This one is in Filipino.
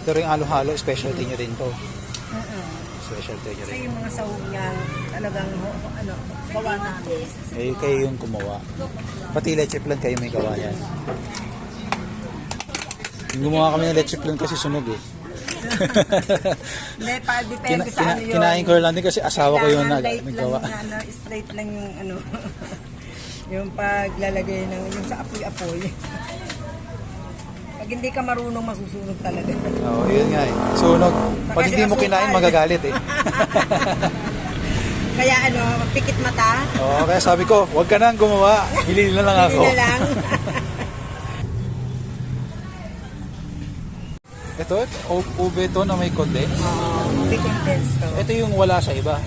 Ito rin halo-halo, specialty nyo rin to. Specialty nyo Kasi rin. yung mga sahog niya, talagang gawa namin. Eh, kayo yung gumawa. Pati leche plan kayo may gawa yan. Yung gumawa kami ng leche plan kasi sunog eh. Hindi, depende sa ano yun. Kinain ko lang din kasi asawa ko yun na Light may lang gawa. na, straight lang yung ano, yung paglalagay ng, yung sa apoy-apoy. Pag hindi ka marunong, masusunog talaga. Oo, yun nga eh. Sunog. Pag hindi mo kinain, magagalit eh. Kaya ano, pikit mata. Oo, kaya sabi ko, huwag ka nang gumawa. Hili na lang ako. Hindi na lang. Ito, ube to na may condense. Oo, big intense to. Ito yung wala sa iba.